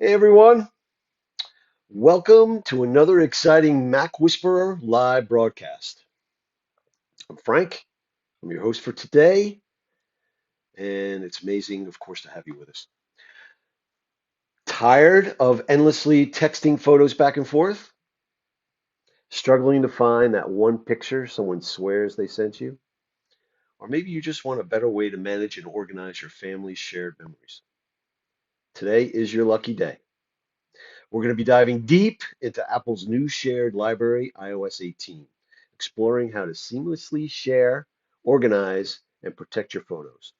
Hey everyone, welcome to another exciting MacWhisperer live broadcast. I'm Frank, I'm your host for today, and it's amazing, of course, to have you with us. Tired of endlessly texting photos back and forth? Struggling to find that one picture someone swears they sent you? Or maybe you just want a better way to manage and organize your family's shared memories. Today is your lucky day. We're going to be diving deep into Apple's new shared library, iOS 18, exploring how to seamlessly share, organize, and protect your photos.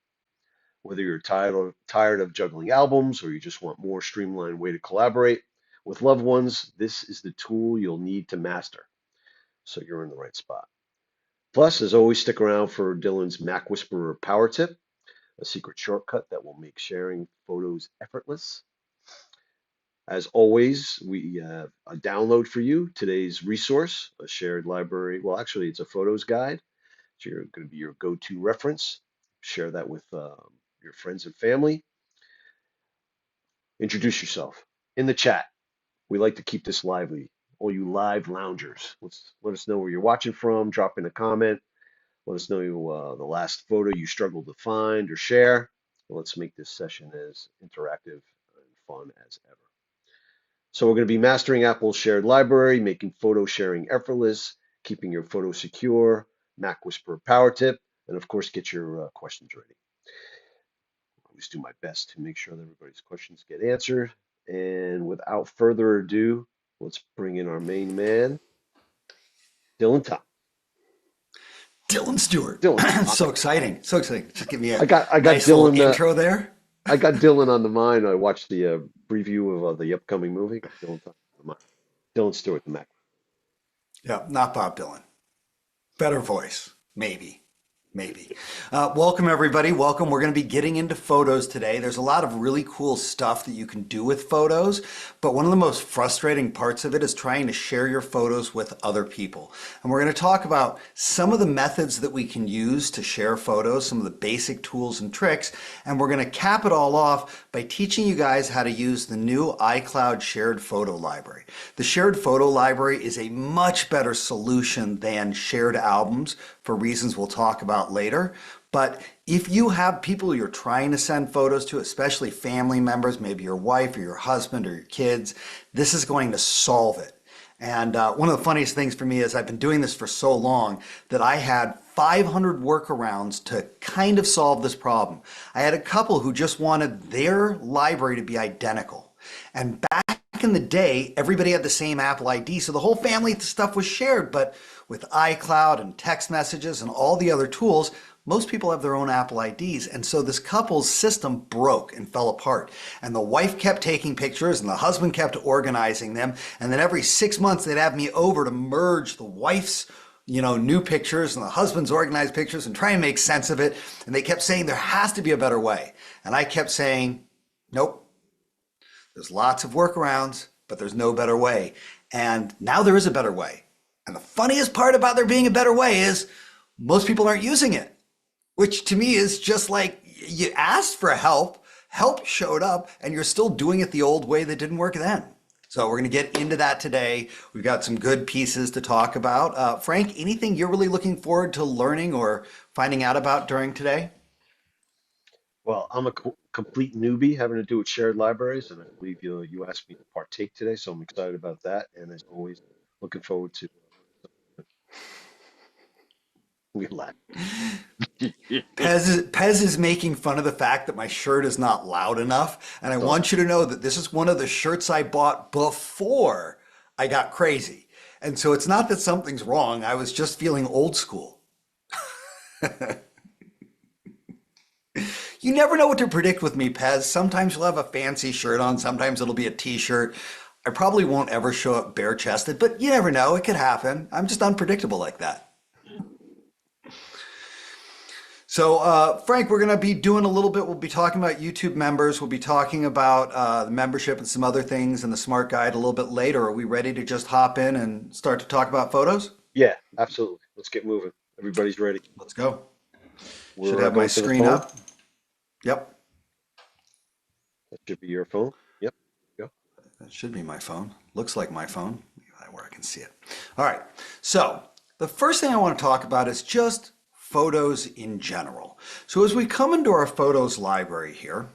Whether you're tired of juggling albums or you just want more streamlined way to collaborate with loved ones, this is the tool you'll need to master. So you're in the right spot. Plus, as always, stick around for Dylan's MacWhisperer Power Tip, a secret shortcut that will make sharing photos effortless. As always, we have a download for you, today's resource, a shared library. Well, actually, it's a photos guide. So you're going to be your go-to reference. Share that with your friends and family. Introduce yourself in the chat. We like to keep this lively. All you live loungers, let us know where you're watching from. Drop in a comment. Let us know the last photo you struggled to find or share. Let's make this session as interactive and fun as ever. So we're going to be mastering Apple's shared library, making photo sharing effortless, keeping your photos secure, MacWhisperer Power Tip, and of course, get your questions ready. I always do my best to make sure that everybody's questions get answered. And without further ado, let's bring in our main man, Dylan Tom. Dylan Stewart. Dylan, So exciting. So exciting. Just give me a I got nice little Dylan. intro there. I got Dylan on the mind. I watched the preview of the upcoming movie. Got Dylan Tom on the mind. Dylan Stewart, the Mac. Yeah, not Bob Dylan. Better voice. Maybe. Maybe. Welcome, everybody. Welcome. We're going to be getting into photos today. There's a lot of really cool stuff that you can do with photos, but one of the most frustrating parts of it is trying to share your photos with other people. And we're going to talk about some of the methods that we can use to share photos, some of the basic tools and tricks, and we're going to cap it all off by teaching you guys how to use the new iCloud Shared Photo Library. The Shared Photo Library is a much better solution than shared albums for reasons we'll talk about later. But if you have people you're trying to send photos to, especially family members, maybe your wife or your husband or your kids, this is going to solve it. And one of the funniest things for me is I've been doing this for so long that I had 500 workarounds to kind of solve this problem. I had a couple who just wanted their library to be identical. And back in the day, everybody had the same Apple ID, so the whole family stuff was shared. But with iCloud and text messages and all the other tools, most people have their own Apple IDs. And so this couple's system broke and fell apart. And the wife kept taking pictures and the husband kept organizing them. And then every 6 months, they'd have me over to merge the wife's new pictures and the husband's organized pictures and try and make sense of it. And they kept saying there has to be a better way. And I kept saying, nope. There's lots of workarounds, but there's no better way. And now there is a better way. And the funniest part about there being a better way is most people aren't using it, which to me is just like you asked for help, help showed up, and you're still doing it the old way that didn't work then. So we're going to get into that today. We've got some good pieces to talk about. Frank, anything you're really looking forward to learning or finding out about during today? Well, I'm a complete newbie having to do with shared libraries, and I believe you asked me to partake today, so I'm excited about that. And as always, looking forward to we laugh. Pez is making fun of the fact that my shirt is not loud enough. And I So want you to know that this is one of the shirts I bought before I got crazy. And so it's not that something's wrong. I was just feeling old school. You never know what to predict with me, Pez. Sometimes you'll have a fancy shirt on. Sometimes it'll be a t-shirt. I probably won't ever show up bare chested, but you never know. It could happen. I'm just unpredictable like that. So, Frank, we're going to be doing a little bit. We'll be talking about YouTube members. We'll be talking about the membership and some other things and the smart guide a little bit later. Are we ready to just hop in and start to talk about photos? yeah, absolutely. Let's get moving. Everybody's ready. Let's go. Should We're have my going to the screen phone. up. Yep. That should be your phone. Yep. Go. That should be my phone. Looks like my phone, where I can see it. All right, so the first thing I want to talk about is just photos in general. So as we come into our photos library here,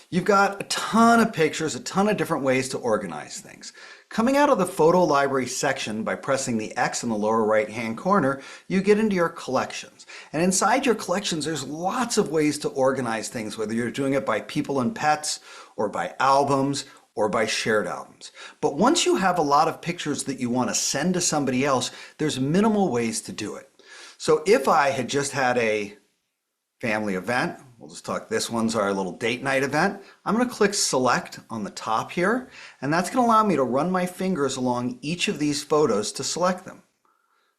you've got a ton of pictures, a ton of different ways to organize things. Coming out of the photo library section by pressing the X in the lower right hand corner, you get into your collections. And inside your collections, there's lots of ways to organize things, whether you're doing it by people and pets, or by albums, or by shared albums. But once you have a lot of pictures that you want to send to somebody else, there's minimal ways to do it. So if I had just had a family event, we'll just talk, this one's our little date night event. I'm going to click select on the top here, and that's going to allow me to run my fingers along each of these photos to select them.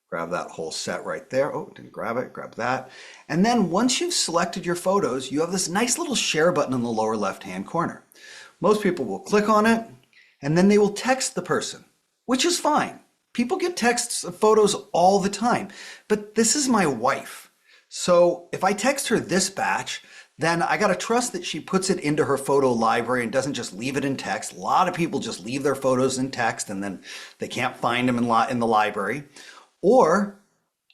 Grab that whole set right there. Oh, didn't grab it, grab that. And then once you've selected your photos, you have this nice little share button in the lower left-hand corner. Most people will click on it, and then they will text the person, which is fine. People get texts of photos all the time, but this is my wife. So if I text her this batch, then I got to trust that she puts it into her photo library and doesn't just leave it in text. A lot of people just leave their photos in text and then they can't find them in the library. Or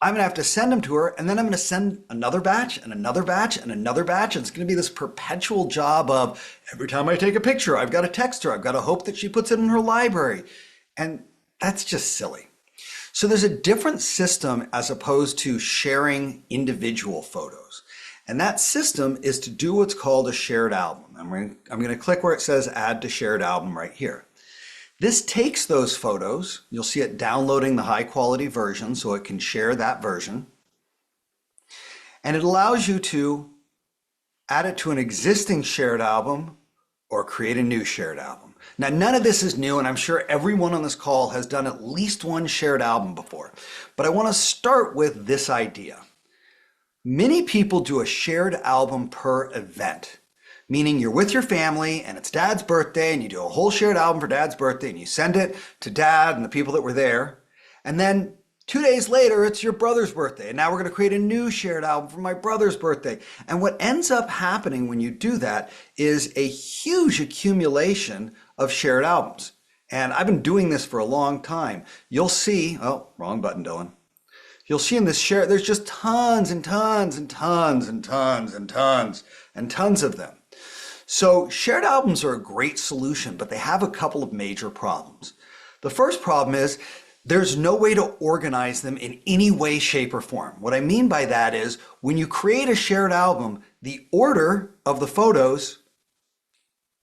I'm going to have to send them to her, and then I'm going to send another batch and another batch and another batch. And it's going to be this perpetual job of every time I take a picture, I've got to text her. I've got to hope that she puts it in her library. And that's just silly. So there's a different system as opposed to sharing individual photos. And that system is to do what's called a shared album. I'm going to click where it says add to shared album right here. This takes those photos. You'll see it downloading the high quality version so it can share that version. And it allows you to add it to an existing shared album or create a new shared album. Now, none of this is new, and I'm sure everyone on this call has done at least one shared album before. But I want to start with this idea. Many people do a shared album per event, meaning you're with your family and it's Dad's birthday and you do a whole shared album for Dad's birthday and you send it to Dad and the people that were there. And then 2 days later, it's your brother's birthday. And now we're going to create a new shared album for my brother's birthday. And what ends up happening when you do that is a huge accumulation of shared albums. And I've been doing this for a long time. You'll see, oh, wrong button, Dylan. You'll see in this share, there's just tons and tons and tons and tons and tons and tons of them. So shared albums are a great solution, but they have a couple of major problems. The first problem is there's no way to organize them in any way, shape, or form. What I mean by that is when you create a shared album, the order of the photos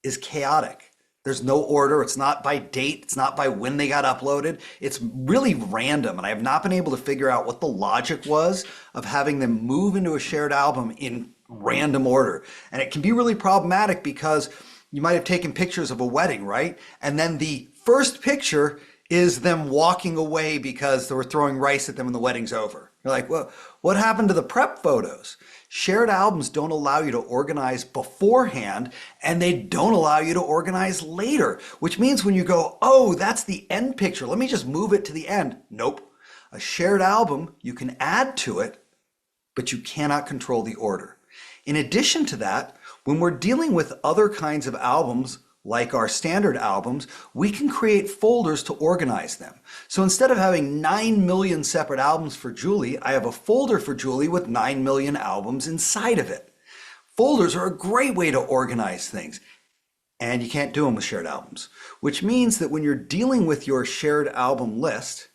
is chaotic. There's no order. It's not by date. It's not by when they got uploaded. It's really random. And I have not been able to figure out what the logic was of having them move into a shared album in random order. And it can be really problematic because you might have taken pictures of a wedding, right? And then the first picture is them walking away because they were throwing rice at them and the wedding's over. You're like, well, what happened to the prep photos? Shared albums don't allow you to organize beforehand, and they don't allow you to organize later, which means when you go, oh, that's the end picture, let me just move it to the end. Nope. A shared album, you can add to it, but you cannot control the order. In addition to that, when we're dealing with other kinds of albums, like our standard albums, we can create folders to organize them. So instead of having 9 million separate albums for Julie, I have a folder for Julie with 9 million albums inside of it. Folders are a great way to organize things, and you can't do them with shared albums, which means that when you're dealing with your shared album list,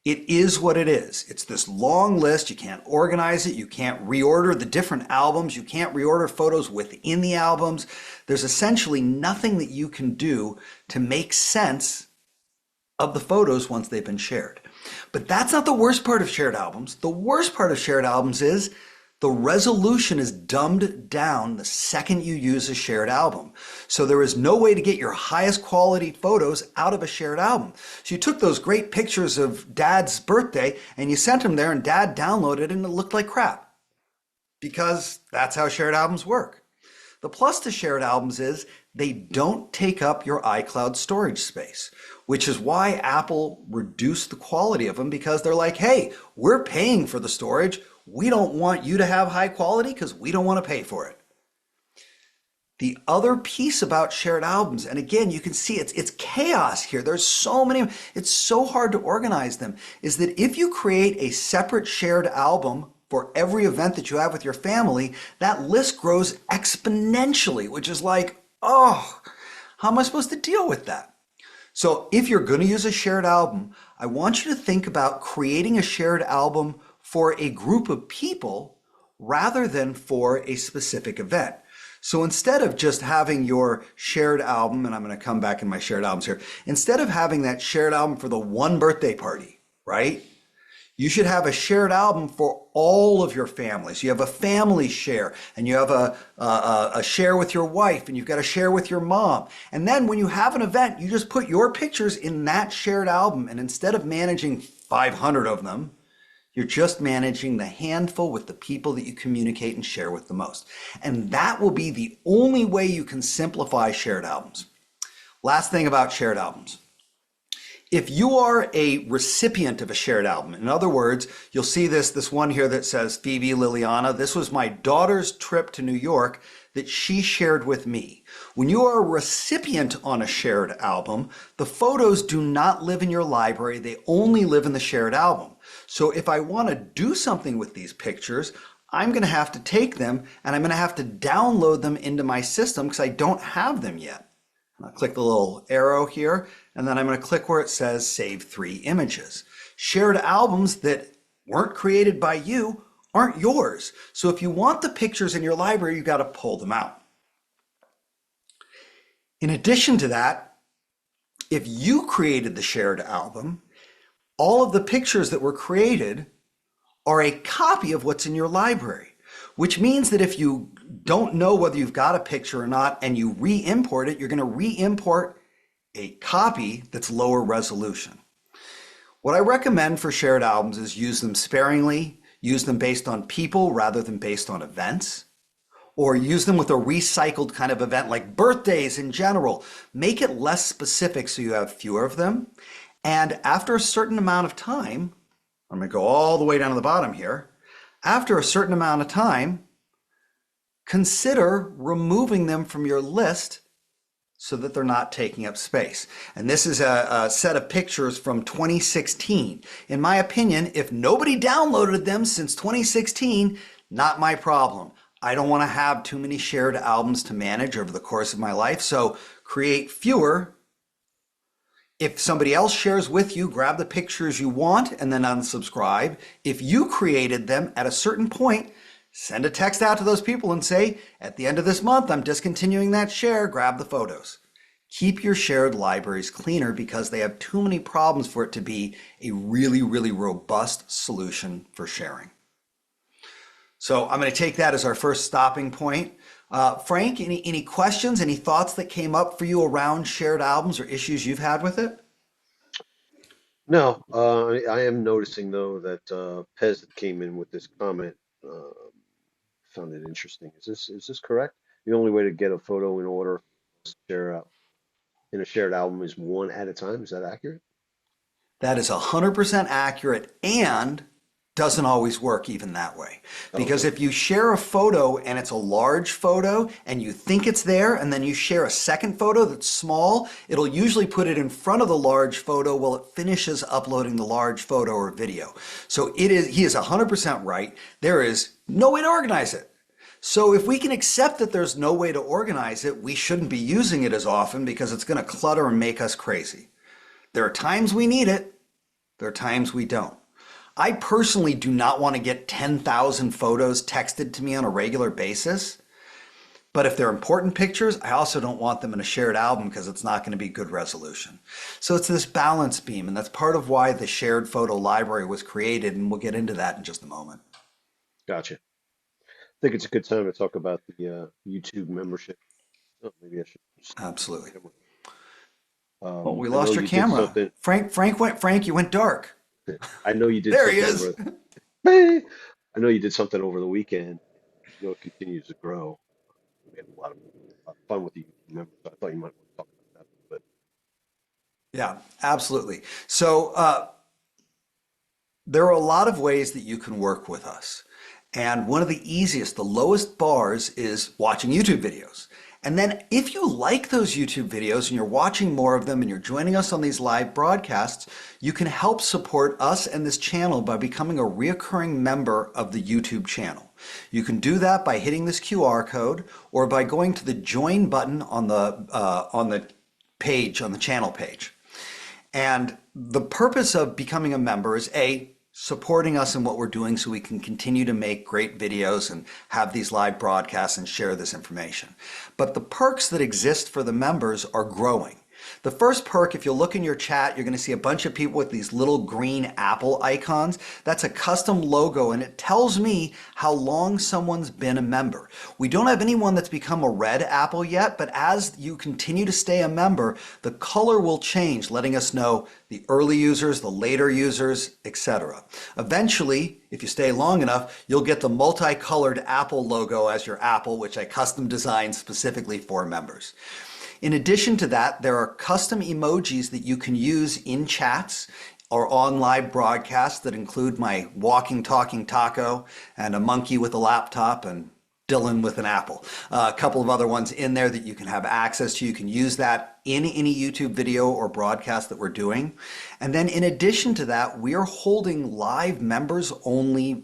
it is what it is. It's this long list. You can't organize it. You can't reorder the different albums. You can't reorder photos within the albums. There's essentially nothing that you can do to make sense of the photos once they've been shared. But that's not the worst part of shared albums. The worst part of shared albums is the resolution is dumbed down the second you use a shared album. So there is no way to get your highest quality photos out of a shared album. So you took those great pictures of Dad's birthday and you sent them there and Dad downloaded it and it looked like crap. Because that's how shared albums work. The plus to shared albums is they don't take up your iCloud storage space, which is why Apple reduced the quality of them, because they're like, hey, we're paying for the storage. We don't want you to have high quality because we don't want to pay for it. The other piece about shared albums, and again, you can see it's chaos here. There's so many, it's so hard to organize them, is that if you create a separate shared album for every event that you have with your family, that list grows exponentially, which is like, oh, how am I supposed to deal with that? So if you're going to use a shared album, I want you to think about creating a shared album for a group of people rather than for a specific event. So instead of just having your shared album, and I'm going to come back in my shared albums here, instead of having that shared album for the one birthday party, right? You should have a shared album for all of your families. You have a family share, and you have a share with your wife, and you've got a share with your mom. And then when you have an event, you just put your pictures in that shared album. And instead of managing 500 of them, you're just managing the handful with the people that you communicate and share with the most. And that will be the only way you can simplify shared albums. Last thing about shared albums. If you are a recipient of a shared album, in other words, you'll see this one here that says Phoebe Liliana. This was my daughter's trip to New York that she shared with me. When you are a recipient on a shared album, the photos do not live in your library. They only live in the shared album. So if I want to do something with these pictures, I'm going to have to take them and I'm going to have to download them into my system because I don't have them yet. I'll click the little arrow here, and then I'm going to click where it says Save 3 Images. Shared albums that weren't created by you aren't yours. So if you want the pictures in your library, you've got to pull them out. In addition to that, if you created the shared album, all of the pictures that were created are a copy of what's in your library, which means that if you don't know whether you've got a picture or not and you re-import it, you're going to re-import a copy that's lower resolution. What I recommend for shared albums is use them sparingly, use them based on people rather than based on events, or use them with a recycled kind of event like birthdays in general. Make it less specific so you have fewer of them. And after a certain amount of time, I'm going to go all the way down to the bottom here. After a certain amount of time, consider removing them from your list so that they're not taking up space. And this is a set of pictures from 2016. In my opinion, if nobody downloaded them since 2016, not my problem. I don't want to have too many shared albums to manage over the course of my life, so create fewer. If somebody else shares with you, grab the pictures you want and then unsubscribe. If you created them at a certain point, send a text out to those people and say, at the end of this month, I'm discontinuing that share, grab the photos. Keep your shared libraries cleaner because they have too many problems for it to be a really, really robust solution for sharing. So I'm going to take that as our first stopping point. Frank, any questions, any thoughts that came up for you around shared albums or issues you've had with it? No, I am noticing though that Pez came in with this comment. Found it interesting. Is this correct? The only way to get a photo in order to share out in a shared album is one at a time. Is that accurate? That is 100% accurate and doesn't always work even that way. Because Okay. if you share a photo and it's a large photo and you think it's there and then you share a second photo that's small, it'll usually put it in front of the large photo while it finishes uploading the large photo or video. So he is 100% right. There is no way to organize it. So if we can accept that there's no way to organize it, we shouldn't be using it as often because it's going to clutter and make us crazy. There are times we need it. There are times we don't. I personally do not want to get 10,000 photos texted to me on a regular basis. But if they're important pictures, I also don't want them in a shared album because it's not going to be good resolution. So it's this balance beam, and that's part of why the shared photo library was created, and we'll get into that in just a moment. Gotcha. I think it's a good time to talk about the YouTube membership. Oh, maybe I should stop the Absolutely. camera. Oh, we I know lost your you did camera. something. Frank, you went dark. I know you did There he something is. over. I know you did something over the weekend. I know it continues to grow. We had a lot of fun with the YouTube members. So I thought you might want to talk about that a little Yeah, absolutely. So there are a lot of ways that you can work with us. And one of the easiest, the lowest bars is watching YouTube videos. And then if you like those YouTube videos and you're watching more of them and you're joining us on these live broadcasts, you can help support us and this channel by becoming a reoccurring member of the YouTube channel. You can do that by hitting this QR code or by going to the join button on the page, on the channel page. And the purpose of becoming a member is supporting us in what we're doing so we can continue to make great videos and have these live broadcasts and share this information. But the perks that exist for the members are growing. The first perk, if you'll look in your chat, you're going to see a bunch of people with these little green apple icons. That's a custom logo, and it tells me how long someone's been a member. We don't have anyone that's become a red apple yet, but as you continue to stay a member, the color will change, letting us know the early users, the later users, etc. Eventually, if you stay long enough, you'll get the multicolored apple logo as your apple, which I custom designed specifically for members. In addition to that, there are custom emojis that you can use in chats or on live broadcasts that include my walking, talking taco and a monkey with a laptop and Dylan with an apple. A couple of other ones in there that you can have access to. You can use that in any YouTube video or broadcast that we're doing. And then in addition to that, we are holding live members only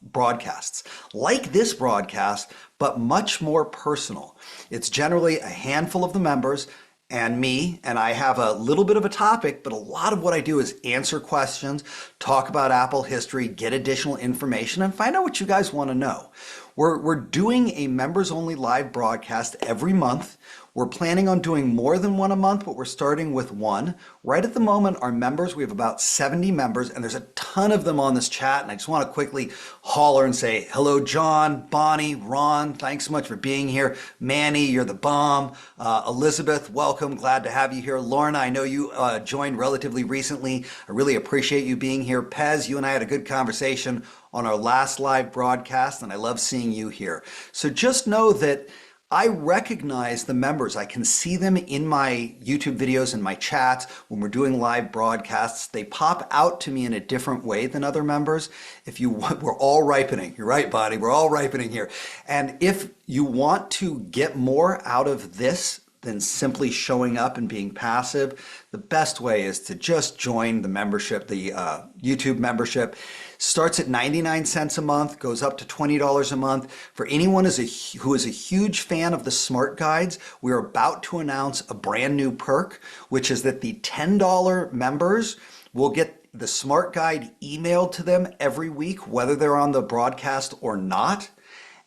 broadcasts like this broadcast, but much more personal. It's generally a handful of the members and me, and I have a little bit of a topic, but a lot of what I do is answer questions, talk about Apple history, get additional information, and find out what you guys want to know. We're doing a members only live broadcast every month. We're planning on doing more than one a month, but we're starting with one. Right at the moment, our members, we have about 70 members, and there's a ton of them on this chat, and I just want to quickly holler and say, hello, John, Bonnie, Ron, thanks so much for being here. Manny, you're the bomb. Elizabeth, welcome, glad to have you here. Lorna, I know you joined relatively recently. I really appreciate you being here. Pez, you and I had a good conversation on our last live broadcast, and I love seeing you here. So just know that I recognize the members. I can see them in my YouTube videos and my chats when we're doing live broadcasts. They pop out to me in a different way than other members. If you want, we're all ripening. You're right, Bonnie. We're all ripening here. And if you want to get more out of this than simply showing up and being passive, the best way is to just join the membership, the YouTube membership. Starts at 99 cents a month, goes up to $20 a month. For anyone who is a huge fan of the smart guides, we're about to announce a brand new perk, which is that the $10 members will get the smart guide emailed to them every week, whether they're on the broadcast or not.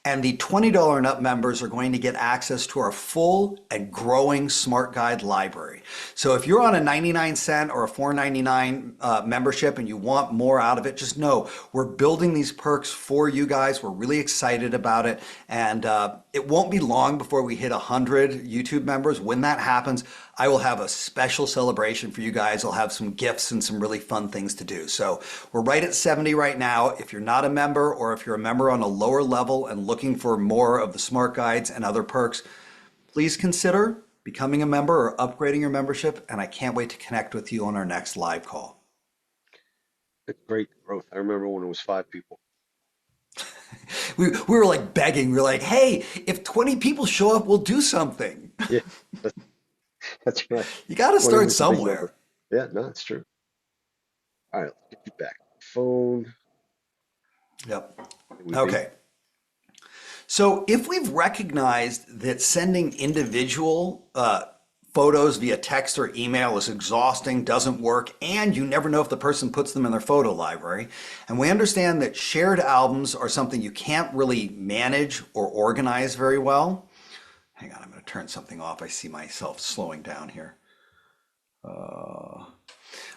And the $20 and up members are going to get access to our full and growing Smart Guide library. So if you're on a 99-cent or a $4.99 membership and you want more out of it, just know we're building these perks for you guys. We're really excited about it. And it won't be long before we hit 100 YouTube members. When that happens, I will have a special celebration for you guys. I'll have some gifts and some really fun things to do. So we're right at 70 right now. If you're not a member or if you're a member on a lower level and looking for more of the smart guides and other perks, please consider becoming a member or upgrading your membership. And I can't wait to connect with you on our next live call. It's great growth. I remember when it was 5 people. We were like begging. We were like, hey, if 20 people show up, we'll do something. Yeah, that's, that's right. You got to 20 start was a big somewhere. number. Yeah, no, it's true. All right, let's get you back. Phone. Yep. Would be. Okay. So if we've recognized that sending individual photos via text or email is exhausting, doesn't work, and you never know if the person puts them in their photo library, and we understand that shared albums are something you can't really manage or organize very well. Hang on, I'm going to turn something off. I see myself slowing down here.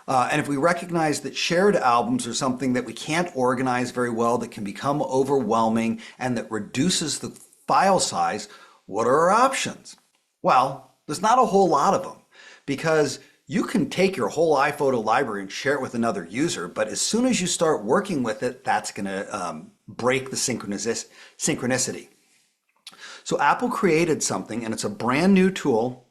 And if we recognize that shared albums are something that we can't organize very well, that can become overwhelming, and that reduces the file size, what are our options? Well, there's not a whole lot of them, because you can take your whole iPhoto library and share it with another user, but as soon as you start working with it, that's going to break the synchronicity. So Apple created something, and it's a brand new tool.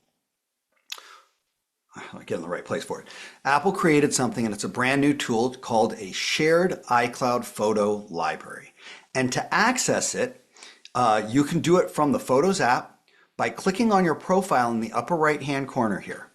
I get in the right place for it. Apple created something, and it's a brand new tool called a shared iCloud photo library. And to access it, you can do it from the Photos app, by clicking on your profile in the upper right-hand corner here.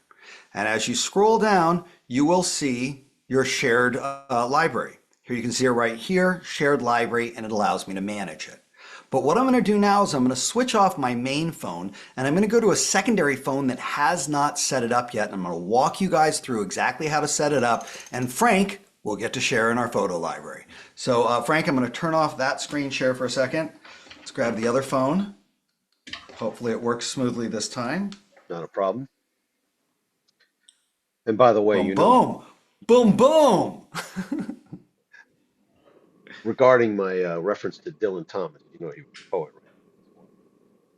And as you scroll down, you will see your shared library. Here you can see it right here, shared library, and it allows me to manage it. But what I'm going to do now is I'm going to switch off my main phone and I'm going to go to a secondary phone that has not set it up yet. And I'm going to walk you guys through exactly how to set it up. And Frank will get to share in our photo library. So Frank, I'm going to turn off that screen share for a second. Let's grab the other phone. Hopefully it works smoothly this time. Not a problem. And by the way, Boom, boom, boom, boom. regarding my reference to Dylan Thomas, you know he was a poet, right?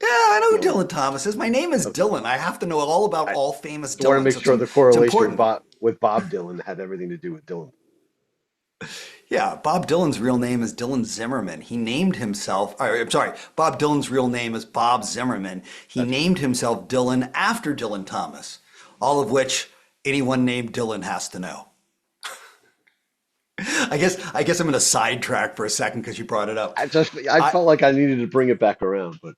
Yeah, I know who You Dylan Thomas is. My name is know, Dylan. I have to know all about I all famous want to make Dylans. sure the It's correlation important. with Bob Dylan had everything to do with Dylan. Yeah, Bob Dylan's real name is Dylan Zimmerman. He named himself, I'm sorry, Bob Dylan's real name is Bob Zimmerman. He That's named himself Dylan after Dylan Thomas, all of which anyone named Dylan has to know. I guess I'm going to sidetrack for a second because you brought it up. I I, felt like I needed to bring it back around, but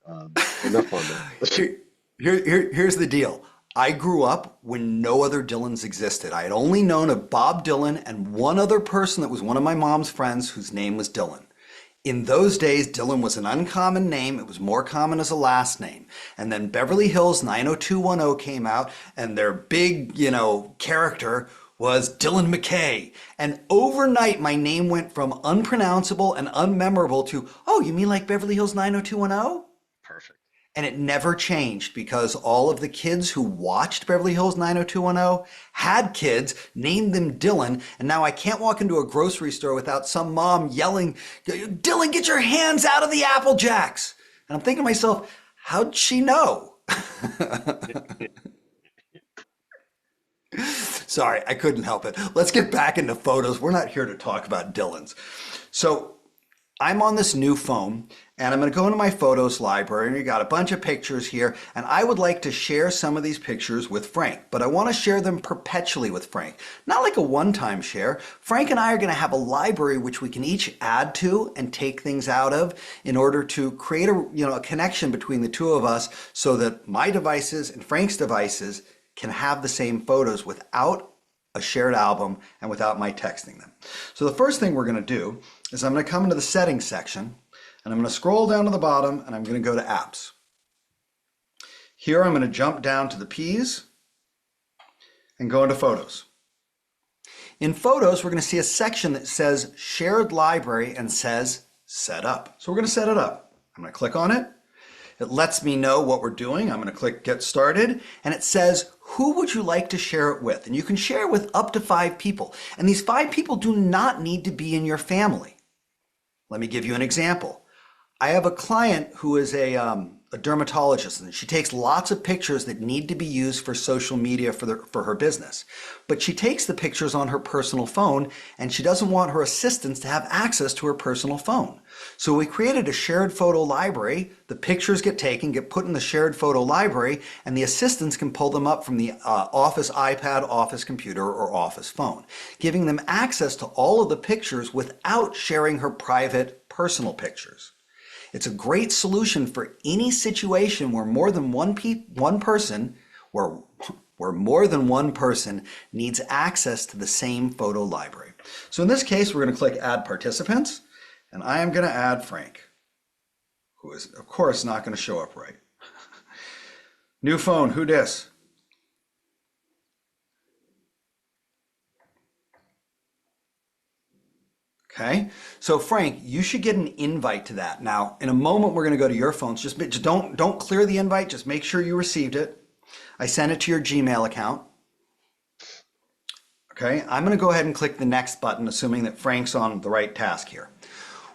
enough on that. here, here's the deal. I grew up when no other Dylans existed. I had only known of Bob Dylan and one other person that was one of my mom's friends whose name was Dylan. In those days, Dylan was an uncommon name. It was more common as a last name. And then Beverly Hills 90210 came out, and their big, character was Dylan McKay. And overnight, my name went from unpronounceable and unmemorable to, oh, you mean like Beverly Hills 90210? Perfect. And it never changed because all of the kids who watched Beverly Hills 90210 had kids, named them Dylan, and now I can't walk into a grocery store without some mom yelling, Dylan, get your hands out of the Apple Jacks. And I'm thinking to myself, how'd she know? Sorry, I couldn't help it. Let's get back into photos. We're not here to talk about Dylans. So I'm on this new phone and I'm going to go into my photos library and you got a bunch of pictures here and I would like to share some of these pictures with Frank, but I want to share them perpetually with Frank. Not like a one-time share. Frank and I are going to have a library which we can each add to and take things out of in order to create a connection between the two of us so that my devices and Frank's devices can have the same photos without a shared album and without my texting them. So the first thing we're going to do is I'm going to come into the settings section and I'm going to scroll down to the bottom and I'm going to go to apps. Here I'm going to jump down to the P's and go into photos. In photos, we're going to see a section that says shared library and says set up. So we're going to set it up. I'm going to click on it. It lets me know what we're doing. I'm going to click get started and it says who would you like to share it with? And you can share it with up to 5 people. And these 5 people do not need to be in your family. Let me give you an example. I have a client who is a dermatologist and she takes lots of pictures that need to be used for social media for her business. But she takes the pictures on her personal phone and she doesn't want her assistants to have access to her personal phone. So we created a shared photo library. The pictures get taken, get put in the shared photo library, and the assistants can pull them up from the office iPad, office computer, or office phone, giving them access to all of the pictures without sharing her private personal pictures. It's a great solution for any situation where more than one person needs access to the same photo library. So in this case, we're going to click Add Participants, and I am going to add Frank, who is, of course, not going to show up right. New phone, who dis? Okay, so Frank, you should get an invite to that. Now, in a moment, we're going to go to your phones. Just don't clear the invite. Just make sure you received it. I sent it to your Gmail account. Okay, I'm going to go ahead and click the next button, assuming that Frank's on the right task here.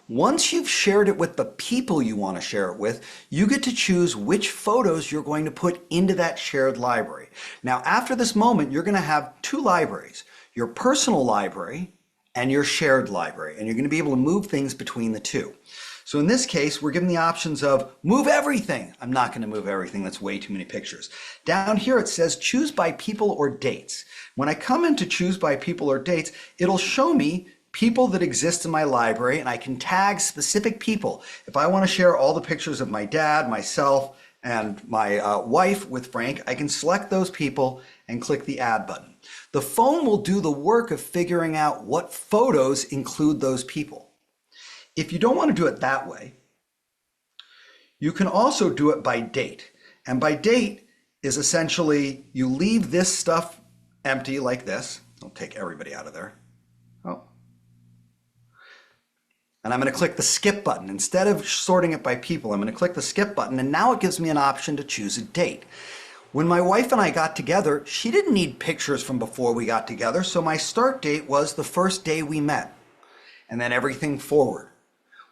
Once you've shared it with the people you want to share it with, you get to choose which photos you're going to put into that shared library. Now, after this moment, you're going to have 2 libraries, your personal library and your shared library, and you're going to be able to move things between the 2. So in this case, we're given the options of move everything. I'm not going to move everything. That's way too many pictures. Down here, it says choose by people or dates. When I come into choose by people or dates, it'll show me people that exist in my library, and I can tag specific people. If I want to share all the pictures of my dad, myself, and my wife with Frank, I can select those people and click the add button. The phone will do the work of figuring out what photos include those people. If you don't want to do it that way, you can also do it by date. And by date is essentially you leave this stuff empty like this. I'll take everybody out of there. Oh. And I'm going to click the skip button. Instead of sorting it by people, I'm going to click the skip button, and now it gives me an option to choose a date. When my wife and I got together, she didn't need pictures from before we got together, so my start date was the first day we met, and then everything forward,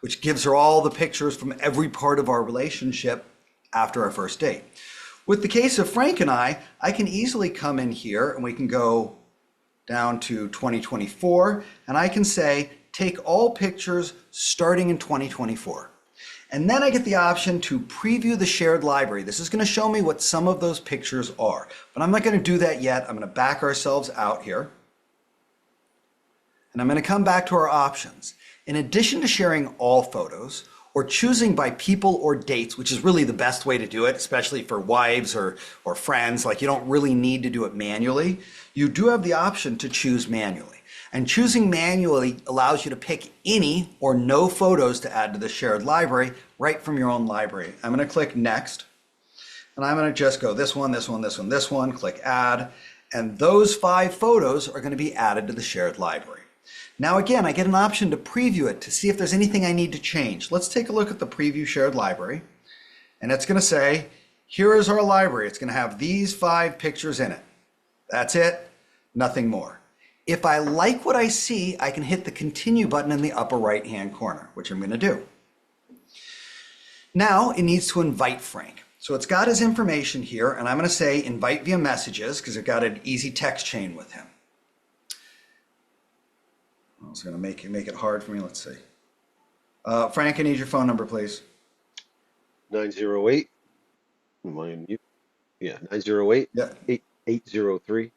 which gives her all the pictures from every part of our relationship after our first date. With the case of Frank and I can easily come in here and we can go down to 2024, and I can say, take all pictures starting in 2024. And then I get the option to preview the shared library. This is going to show me what some of those pictures are, but I'm not going to do that yet. I'm going to back ourselves out here. And I'm going to come back to our options. In addition to sharing all photos or choosing by people or dates, which is really the best way to do it, especially for wives or friends, like you don't really need to do it manually, you do have the option to choose manually. And choosing manually allows you to pick any or no photos to add to the shared library right from your own library. I'm going to click next, and I'm going to just go this one, this one, this one, this one, click add, and those 5 photos are going to be added to the shared library. Now again, I get an option to preview it to see if there's anything I need to change. Let's take a look at the preview shared library, and it's going to say, here is our library. It's going to have these 5 pictures in it. That's it, nothing more. If I like what I see, I can hit the continue button in the upper right-hand corner, which I'm going to do. Now it needs to invite Frank. So it's got his information here, and I'm going to say invite via messages because I've got an easy text chain with him. I was going to make it hard for me. Let's see. Frank, I need your phone number, please. 908. Am I on mute? Yeah, 908 Yeah. 803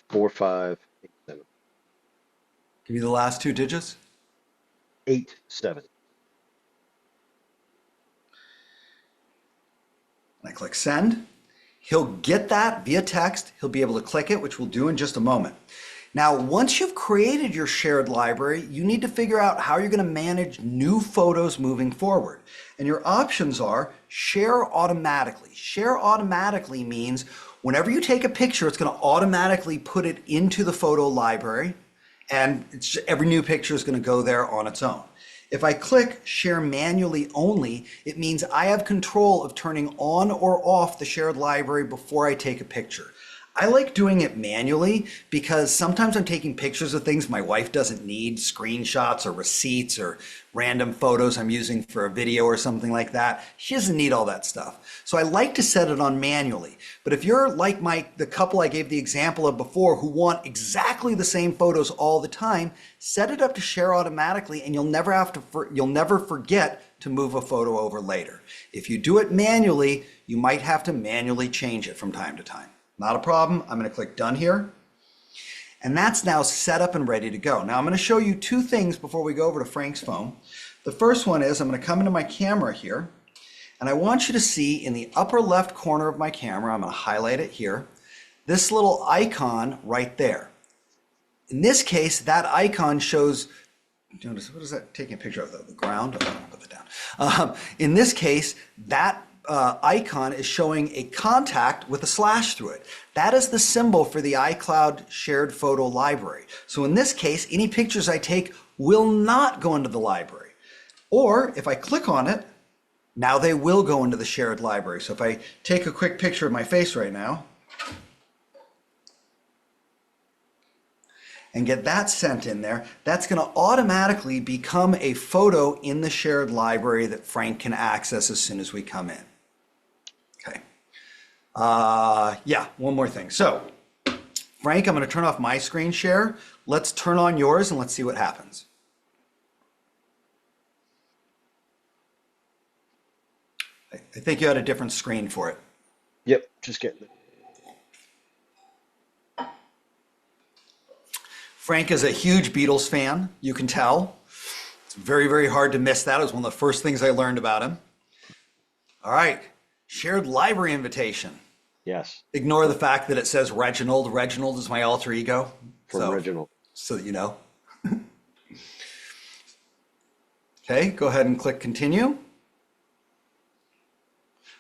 4587. Give me the last 2 digits. 87. And I click send. He'll get that via text. He'll be able to click it, which we'll do in just a moment. Now, once you've created your shared library, you need to figure out how you're going to manage new photos moving forward. And your options are share automatically. Share automatically means whenever you take a picture, it's going to automatically put it into the photo library, and every new picture is going to go there on its own. If I click share manually only, it means I have control of turning on or off the shared library before I take a picture. I like doing it manually because sometimes I'm taking pictures of things my wife doesn't need, screenshots or receipts or random photos I'm using for a video or something like that. She doesn't need all that stuff. So I like to set it on manually. But if you're like the couple I gave the example of before who want exactly the same photos all the time, set it up to share automatically and you'll never forget to move a photo over later. If you do it manually, you might have to manually change it from time to time. Not a problem. I'm going to click done here. And that's now set up and ready to go. Now I'm going to show you 2 things before we go over to Frank's phone. The first one is I'm going to come into my camera here, and I want you to see in the upper left corner of my camera, I'm going to highlight it here, this little icon right there. In this case, that icon shows, notice, what is that taking a picture of? The ground? Oh, I'll put that down. In this case, that icon is showing a contact with a slash through it. That is the symbol for the iCloud shared photo library. So in this case, any pictures I take will not go into the library. Or if I click on it, now they will go into the shared library. So if I take a quick picture of my face right now and get that sent in there, that's going to automatically become a photo in the shared library that Frank can access as soon as we come in. Okay. Yeah, one more thing. So, Frank, I'm going to turn off my screen share. Let's turn on yours and let's see what happens. I think you had a different screen for it. Yep, just getting it. Frank is a huge Beatles fan, you can tell. It's very, very hard to miss that. It was one of the first things I learned about him. All right, Shared library invitation. Yes, Ignore the fact that it says Reginald. Reginald is my alter ego. from Reginald. So that you know. Okay, go ahead and click continue.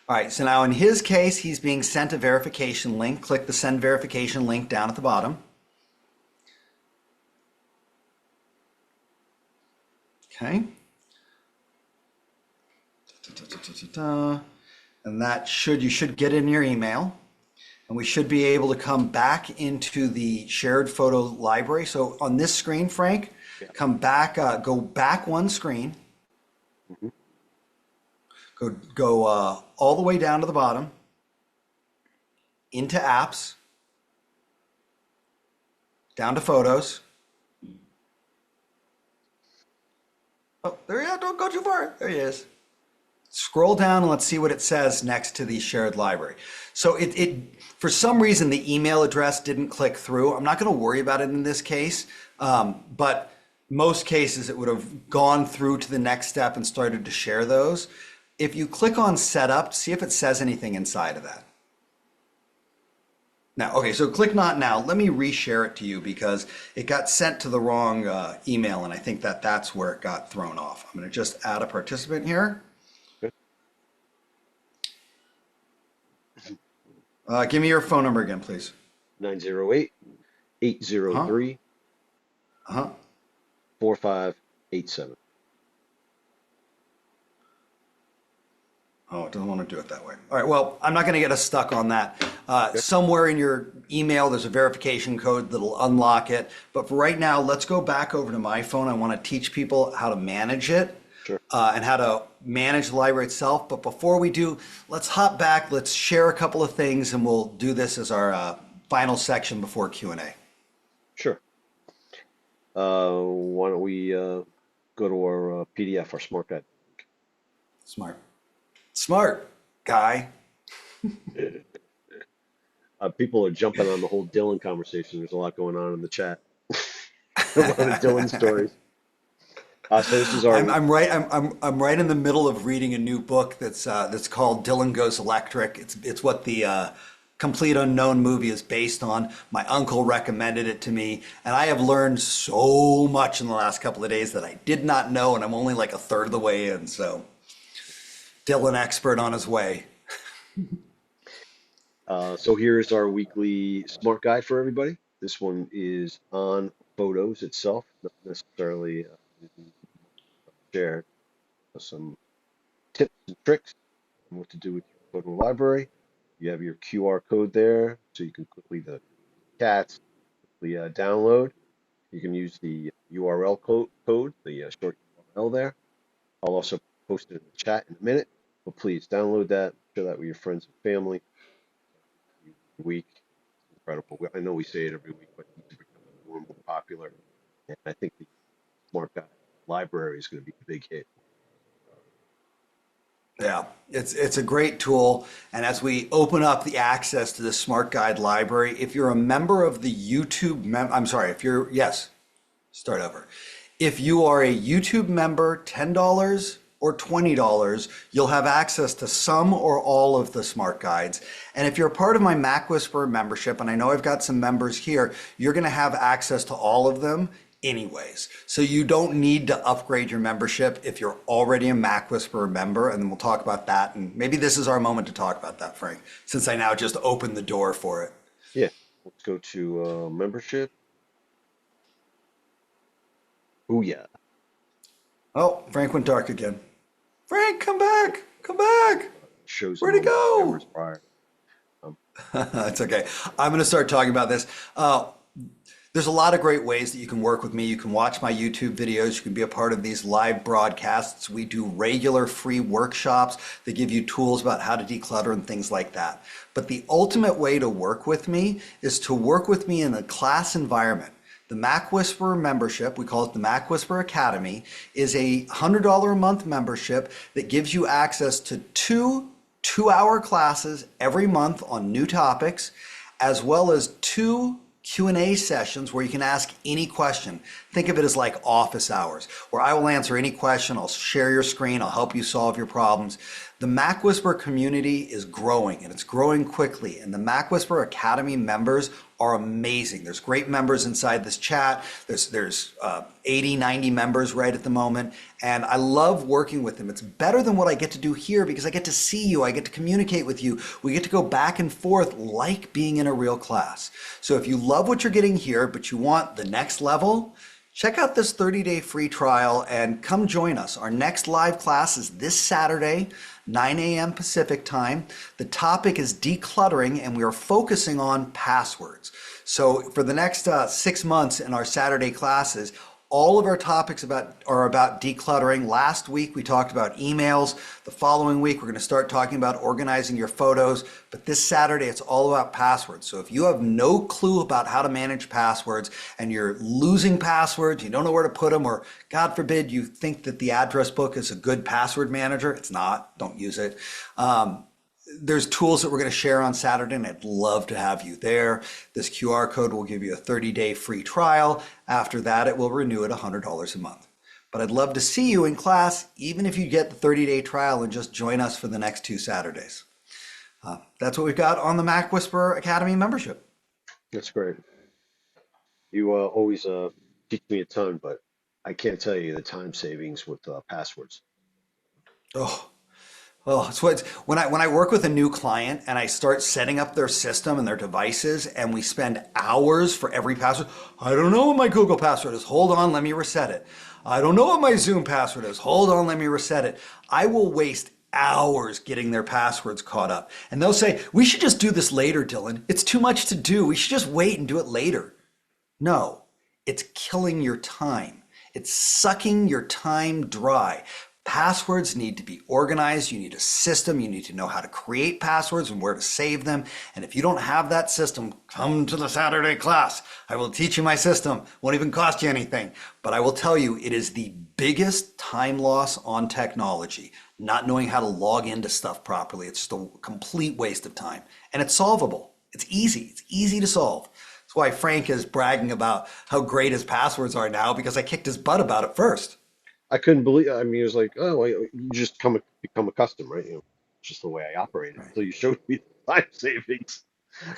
All right, so now in his case, he's being sent a verification link. Click the send verification link down at the bottom. Okay. And you should get in your email. And we should be able to come back into the shared photo library. So on this screen, Frank, Yeah. come back, go back one screen. Mm-hmm. Go all the way down to the bottom, into apps, down to photos. Oh, there you are. Don't go too far. There he is. Scroll down and let's see what it says next to the shared library. So it for some reason the email address didn't click through. I'm not going to worry about it in this case, but most cases it would have gone through to the next step and started to share those. If you click on setup, see if it says anything inside of that. Now, okay, so click not now. Let me reshare it to you because it got sent to the wrong email, and I think that's where it got thrown off. I'm going to just add a participant here. Give me your phone number again, please. 908-803-4587. Oh, it doesn't want to do it that way. All right, well, I'm not going to get us stuck on that. Somewhere in your email, there's a verification code that'll unlock it. But for right now, let's go back over to my phone. I want to teach people how to manage it. Sure. And how to manage the library itself. But before we do, let's hop back. Let's share a couple of things, and we'll do this as our final section before Q&A. Sure. Why don't we go to our PDF, our smart guide. Smart guy. People are jumping on the whole Dylan conversation. There's a lot going on in the chat. A lot of Dylan stories. So this is our. I'm right in the middle of reading a new book that's called Dylan Goes Electric. It's what the Complete Unknown movie is based on. My uncle recommended it to me, and I have learned so much in the last couple of days that I did not know, and I'm only like a third of the way in. So, Dylan expert on his way. So here's our weekly smart guide for everybody. This one is on photos itself, not necessarily shared. Some tips and tricks on what to do with your photo library. You have your QR code there, so you can quickly the download. You can use the URL code, the short URL there. I'll also post it in the chat in a minute. But please download that, share that with your friends and family. Week, incredible. I know we say it every week, but it's becoming more and more popular. And I think the Smart Guide library is going to be a big hit. Yeah, it's a great tool. And as we open up the access to the Smart Guide library, if you're a member of the YouTube, start over. If you are a YouTube member, $10 or $20, you'll have access to some or all of the Smart Guides. And if you're a part of my MacWhisperer membership, and I know I've got some members here, you're going to have access to all of them anyways. So you don't need to upgrade your membership if you're already a MacWhisperer member, and then we'll talk about that. And maybe this is our moment to talk about that, Frank, since I now just opened the door for it. Yeah, let's go to membership. Oh yeah. Oh, Frank went dark again. Frank, come back! Come back! Shows where'd he go? It's okay. I'm going to start talking about this. There's a lot of great ways that you can work with me. You can watch my YouTube videos. You can be a part of these live broadcasts. We do regular free workshops that give you tools about how to declutter and things like that. But the ultimate way to work with me is to work with me in a class environment. The MacWhisperer membership, we call it the MacWhisperer Academy, is a $100 a month membership that gives you access to two-hour classes every month on new topics, as well as 2 Q&A sessions where you can ask any question. Think of it as like office hours, where I will answer any question. I'll share your screen. I'll help you solve your problems. The MacWhisperer community is growing and it's growing quickly. And the MacWhisperer Academy members are amazing. There's great members inside this chat. There's 80, 90 members right at the moment. And I love working with them. It's better than what I get to do here because I get to see you. I get to communicate with you. We get to go back and forth like being in a real class. So if you love what you're getting here, but you want the next level, check out this 30-day free trial and come join us. Our next live class is this Saturday, 9 a.m. Pacific time. The topic is decluttering and we are focusing on passwords. So for the next 6 months in our Saturday classes, all of our topics are about decluttering. Last week we talked about emails. The following week we're going to start talking about organizing your photos. But this Saturday it's all about passwords. So if you have no clue about how to manage passwords and you're losing passwords, you don't know where to put them, or God forbid you think that the address book is a good password manager, it's not. Don't use it. There's tools that we're going to share on Saturday, and I'd love to have you there. This QR code will give you a 30-day free trial. After that, it will renew at $100 a month. But I'd love to see you in class, even if you get the 30-day trial and just join us for the next 2 Saturdays. That's what we've got on the MacWhisperer Academy membership. That's great. You always teach me a ton, but I can't tell you the time savings with passwords. Oh, it's when I work with a new client and I start setting up their system and their devices and we spend hours for every password. I don't know what my Google password is. Hold on, let me reset it. I don't know what my Zoom password is. Hold on, let me reset it. I will waste hours getting their passwords caught up. And they'll say, we should just do this later, Dylan. It's too much to do. We should just wait and do it later. No, it's killing your time. It's sucking your time dry. Passwords need to be organized. You need a system. You need to know how to create passwords and where to save them. And if you don't have that system, come to the Saturday class. I will teach you my system. Won't even cost you anything. But I will tell you, it is the biggest time loss on technology, not knowing how to log into stuff properly. It's just a complete waste of time. And it's solvable. It's easy. It's easy to solve. That's why Frank is bragging about how great his passwords are now, because I kicked his butt about it first. I couldn't believe. I mean, it was like, oh, well, you just become accustomed, right? It's just the way I operated Right. until you showed me the time savings.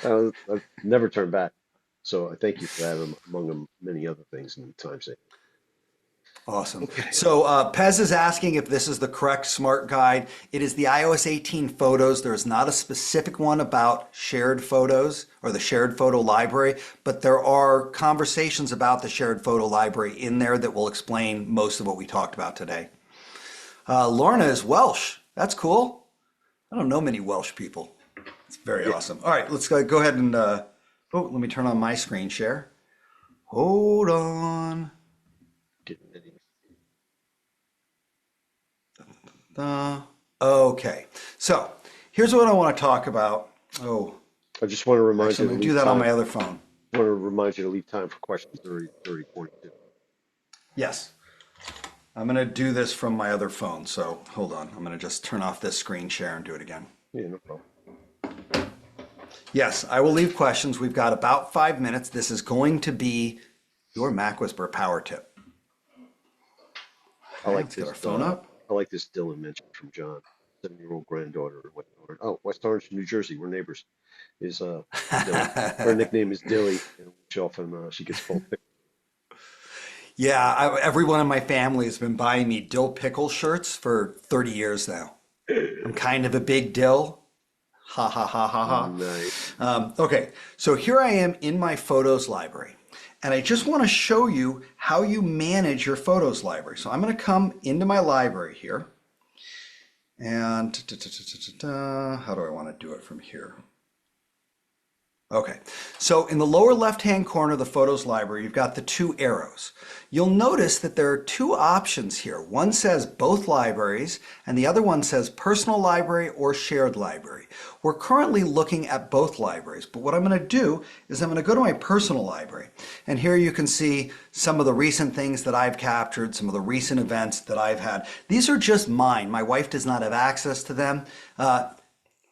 I've never turned back. So I thank you for that, among many other things in the time saving. Awesome. Okay. So Pez is asking if this is the correct smart guide. It is the iOS 18 photos. There is not a specific one about shared photos or the shared photo library, but there are conversations about the shared photo library in there that will explain most of what we talked about today. Lorna is Welsh. That's cool. I don't know many Welsh people. It's very Yeah. awesome. All right, let's go ahead and, let me turn on my screen share. Hold on. Getting any- Okay, so here's what I want to talk about. Oh, I just want to remind actually, you I'm to going to do leave that on time. my other phone. Want to remind you to leave time for questions 30, 42. Yes, I'm going to do this from my other phone. So hold on. I'm going to just turn off this screen share and do it again. Yeah, no problem. Yes, I will leave questions. We've got about 5 minutes. This is going to be your MacWhisper power tip. I Okay, like let's get our this. phone up. I like this Dylan mention from John, 7-year-old granddaughter in West Orange. Oh, West Orange, New Jersey. We're neighbors. Is Dilly. Her nickname is Dilly, and she often she gets full pick. Yeah, everyone in my family has been buying me dill pickle shirts for 30 years now. I'm kind of a big dill. Ha ha ha ha ha. Nice. Okay, so here I am in my photos library, and I just want to show you how you manage your photos library. So I'm going to come into my library here, and how do I want to do it from here? Okay, so in the lower left-hand corner of the Photos library, you've got the 2 arrows. You'll notice that there are 2 options here. One says both libraries, and the other one says personal library or shared library. We're currently looking at both libraries, but what I'm going to do is I'm going to go to my personal library, and here you can see some of the recent things that I've captured, some of the recent events that I've had. These are just mine. My wife does not have access to them.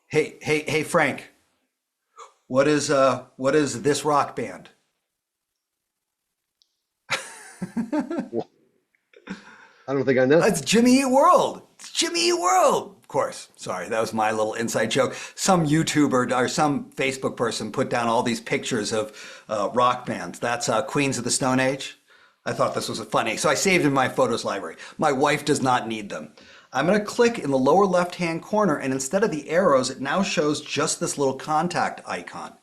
Hey, Frank. What is this rock band? Well, I don't think I know. That's Jimmy Eat World. It's Jimmy Eat World. course. Sorry, that was my little inside joke. Some YouTuber or some Facebook person put down all these pictures of rock bands. That's Queens of the Stone Age. I thought this was funny, so I saved in my photos library. My wife does not need them. I'm going to click in the lower left-hand corner, and instead of the arrows, it now shows just this little contact icon.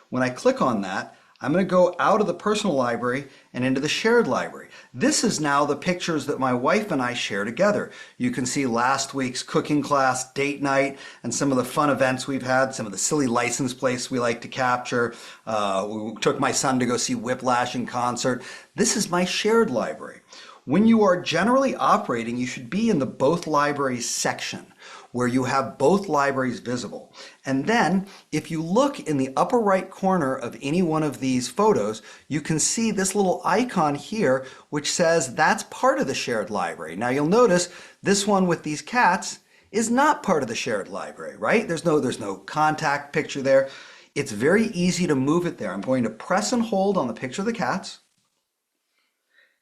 When I click on that, I'm going to go out of the personal library and into the shared library. This is now the pictures that my wife and I share together. You can see last week's cooking class, date night, and some of the fun events we've had, some of the silly license plates we like to capture. We took my son to go see Whiplash in concert. This is my shared library. When you are generally operating, you should be in the both libraries section where you have both libraries visible. And then if you look in the upper right corner of any one of these photos, you can see this little icon here which says that's part of the shared library. Now you'll notice this one with these cats is not part of the shared library, right? There's no contact picture there. It's very easy to move it there. I'm going to press and hold on the picture of the cats.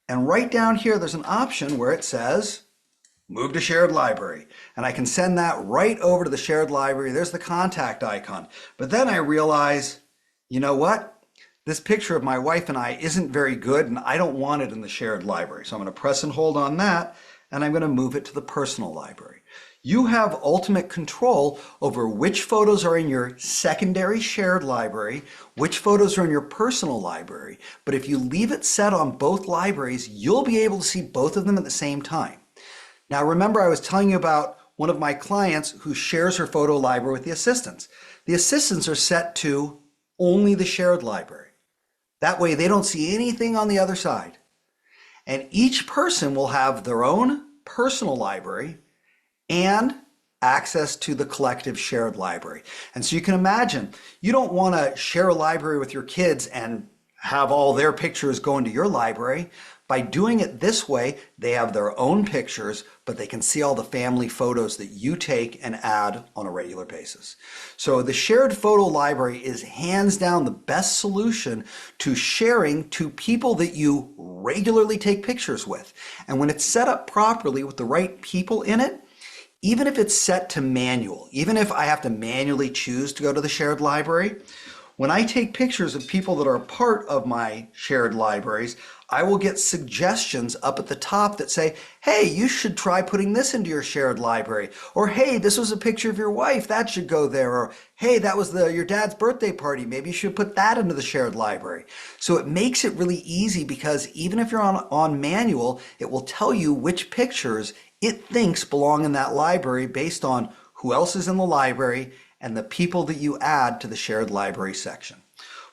And right down here there's an option where it says move to shared library, and I can send that right over to the shared library. There's the contact icon. But then I realize, you know what? This picture of my wife and I isn't very good, and I don't want it in the shared library. So I'm going to press and hold on that, and I'm going to move it to the personal library. You have ultimate control over which photos are in your secondary shared library, which photos are in your personal library. But if you leave it set on both libraries, you'll be able to see both of them at the same time. Now remember, I was telling you about one of my clients who shares her photo library with the assistants. The assistants are set to only the shared library. That way they don't see anything on the other side. And each person will have their own personal library and access to the collective shared library. And so you can imagine, you don't want to share a library with your kids and have all their pictures go into your library. By doing it this way, they have their own pictures, but they can see all the family photos that you take and add on a regular basis. So the shared photo library is hands down the best solution to sharing to people that you regularly take pictures with. And when it's set up properly with the right people in it, even if it's set to manual, even if I have to manually choose to go to the shared library, when I take pictures of people that are a part of my shared libraries, I will get suggestions up at the top that say, hey, you should try putting this into your shared library. Or, hey, this was a picture of your wife, that should go there. Or, hey, that was your dad's birthday party, maybe you should put that into the shared library. So it makes it really easy because even if you're on manual, it will tell you which pictures it thinks belong in that library based on who else is in the library and the people that you add to the shared library section.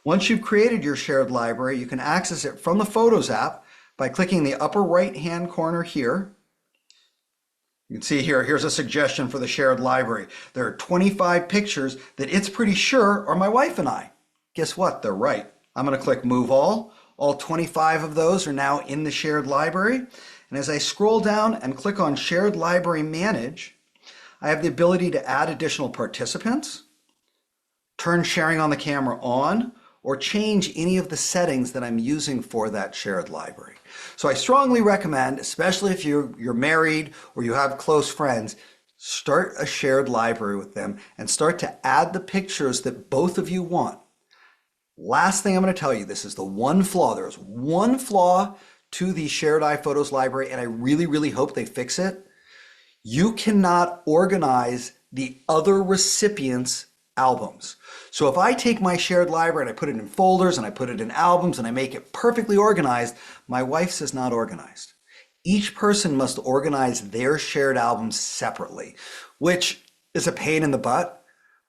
Once you've created your shared library, you can access it from the Photos app by clicking the upper right-hand corner here. You can see here, here's a suggestion for the shared library. There are 25 pictures that it's pretty sure are my wife and I. Guess what? They're right. I'm going to click Move All. All 25 of those are now in the shared library. And as I scroll down and click on Shared Library Manage, I have the ability to add additional participants, turn sharing on the camera on, or change any of the settings that I'm using for that shared library. So I strongly recommend, especially if you're married or you have close friends, start a shared library with them and start to add the pictures that both of you want. Last thing I'm going to tell you, this is the one flaw. There's one flaw to the shared iPhotos library, and I really, really hope they fix it. You cannot organize the other recipients' albums. So if I take my shared library and I put it in folders and I put it in albums and I make it perfectly organized, my wife's is not organized. Each person must organize their shared albums separately, which is a pain in the butt.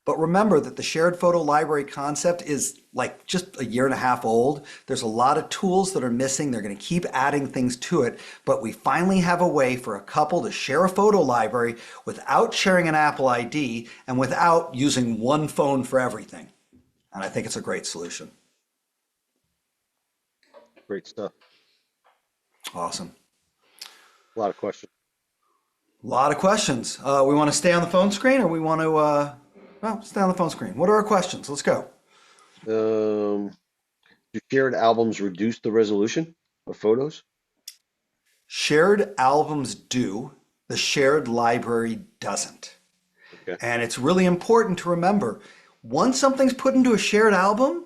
But remember that the shared photo library concept is like just a year and a half old. There's a lot of tools that are missing. They're going to keep adding things to it. But we finally have a way for a couple to share a photo library without sharing an Apple ID and without using one phone for everything. And I think it's a great solution. Great stuff. Awesome. A lot of questions. A lot of questions. We want to stay on the phone screen or we want to, well, stay on the phone screen. What are our questions? Let's go. Do shared albums reduce the resolution of photos? Shared albums do. The shared library doesn't. Okay. And it's really important to remember, once something's put into a shared album,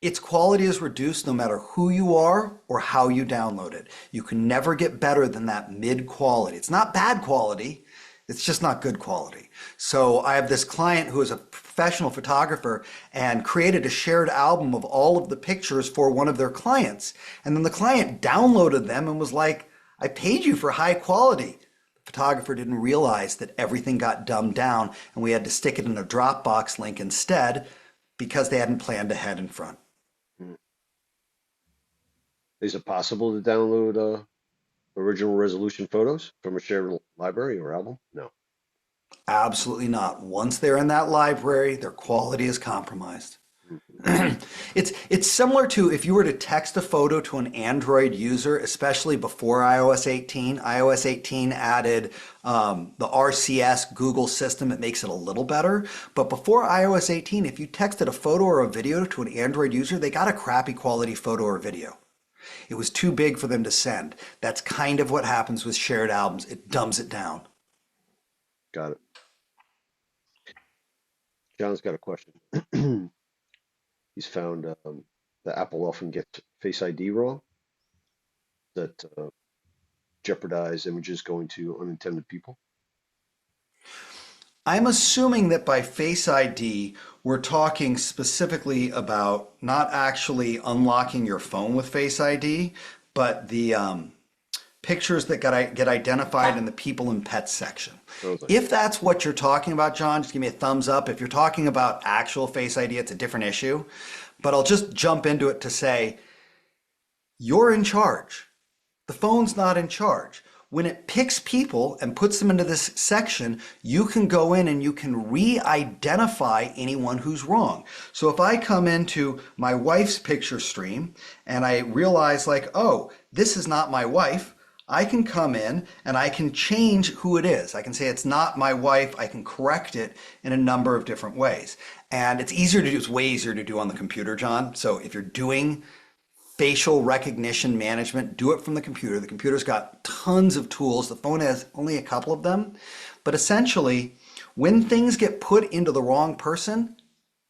its quality is reduced no matter who you are or how you download it. You can never get better than that mid quality. It's not bad quality, it's just not good quality. So I have this client who is a professional photographer and created a shared album of all of the pictures for one of their clients. And then the client downloaded them and was like, I paid you for high quality. The photographer didn't realize that everything got dumbed down and we had to stick it in a Dropbox link instead because they hadn't planned ahead in front. Hmm. Is it possible to download original resolution photos from a shared library or album? No. Absolutely not. Once they're in that library, their quality is compromised. Mhm. It's similar to if you were to text a photo to an Android user, especially before iOS 18. iOS 18 added the RCS Google system. It makes it a little better. But before iOS 18, if you texted a photo or a video to an Android user, they got a crappy quality photo or video. It was too big for them to send. That's kind of what happens with shared albums. It dumbs it down. Got it. John's got a question. He's found that Apple often gets Face ID wrong, that jeopardize images going to unintended people. I'm assuming that by Face ID, we're talking specifically about not actually unlocking your phone with Face ID, but the pictures that get identified in the people and pets section. Sounds like If that's what you're talking about, John, just give me a thumbs up. If you're talking about actual Face ID, it's a different issue. But I'll just jump into it to say, you're in charge. The phone's not in charge. When it picks people and puts them into this section, you can go in and you can re-identify anyone who's wrong. So if I come into my wife's picture stream and I realize like, oh, this is not my wife, I can come in and I can change who it is. I can say it's not my wife. I can correct it in a number of different ways. And it's easier to do, it's way easier to do on the computer, John. So if you're doing facial recognition management, do it from the computer. The computer's got tons of tools. The phone has only a couple of them. But essentially, when things get put into the wrong person,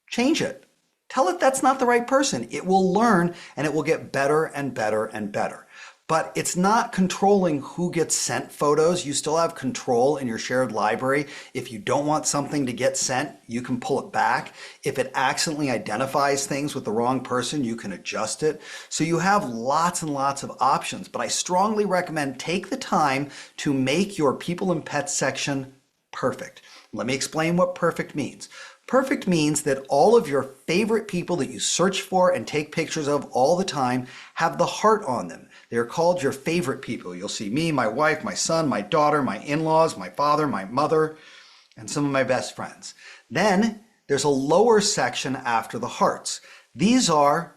change it. Tell it that's not the right person. It will learn and it will get better and better and better. But it's not controlling who gets sent photos. You still have control in your shared library. If you don't want something to get sent, you can pull it back. If it accidentally identifies things with the wrong person, you can adjust it. So you have lots and lots of options. But I strongly recommend take the time to make your people and pets section perfect. Let me explain what perfect means. Perfect means that all of your favorite people that you search for and take pictures of all the time have the heart on them. They're called your favorite people. You'll see me, my wife, my son, my daughter, my in-laws, my father, my mother, and some of my best friends. Then there's a lower section after the hearts. These are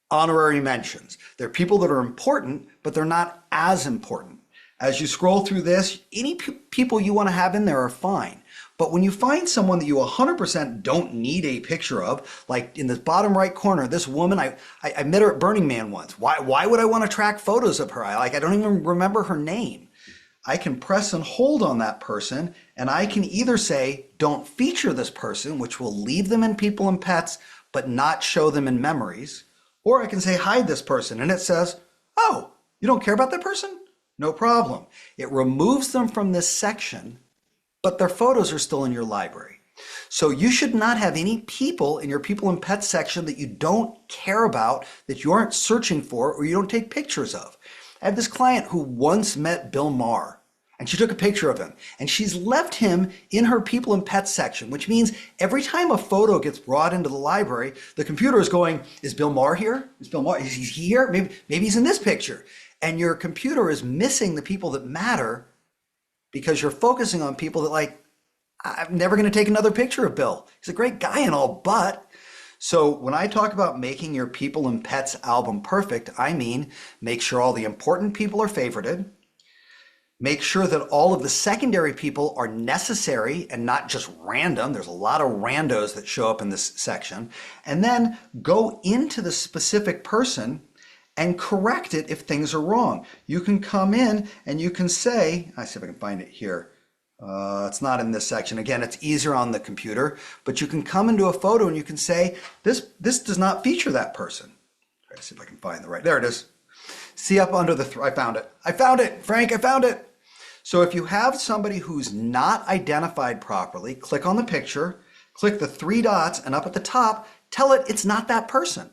honorary mentions. They're people that are important, but they're not as important. As you scroll through this, any people you want to have in there are fine. But when you find someone that you 100% don't need a picture of, like in this bottom right corner, this woman, I met her at Burning Man once. Why would I want to track photos of her? I don't even remember her name. I can press and hold on that person, and I can either say, don't feature this person, which will leave them in people and pets, but not show them in memories. Or I can say, hide this person, and it says, oh, you don't care about that person? No problem. It removes them from this section, but their photos are still in your library. So you should not have any people in your people and pets section that you don't care about, that you aren't searching for, or you don't take pictures of. I had this client who once met Bill Maher, and she took a picture of him, and she's left him in her people and pets section, which means every time a photo gets brought into the library, the computer is going, is Bill Maher here? Is Bill Maher, is he here? Maybe he's in this picture. And your computer is missing the people that matter because you're focusing on people that like, I'm never going to take another picture of Bill. He's a great guy and all, but. So when I talk about making your people and pets album perfect, I mean make sure all the important people are favorited. Make sure that all of the secondary people are necessary and not just random. There's a lot of randos that show up in this section. And then go into the specific person and correct it if things are wrong. You can come in and you can say, I see if I can find it here. It's not in this section. Again, it's easier on the computer, but you can come into a photo and you can say, this does not feature that person. Try to see if I can find the right, there it is. See up under the, I found it. I found it, Frank, I found it. So if you have somebody who's not identified properly, click on the picture, click the three dots, and up at the top, tell it it's not that person.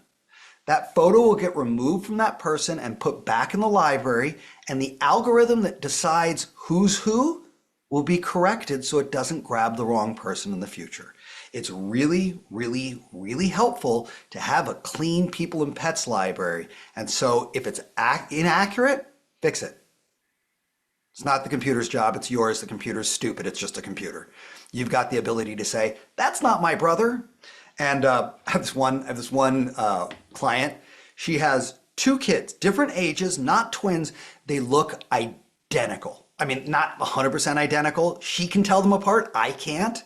That photo will get removed from that person and put back in the library, and the algorithm that decides who's who will be corrected so it doesn't grab the wrong person in the future. It's really, really, really helpful to have a clean people and pets library. And so if it's inaccurate, fix it. It's not the computer's job, it's yours. The computer's stupid, it's just a computer. You've got the ability to say, that's not my brother. And I have this one client. She has two kids, different ages, not twins. They look identical. I mean, not 100% identical. She can tell them apart. I can't.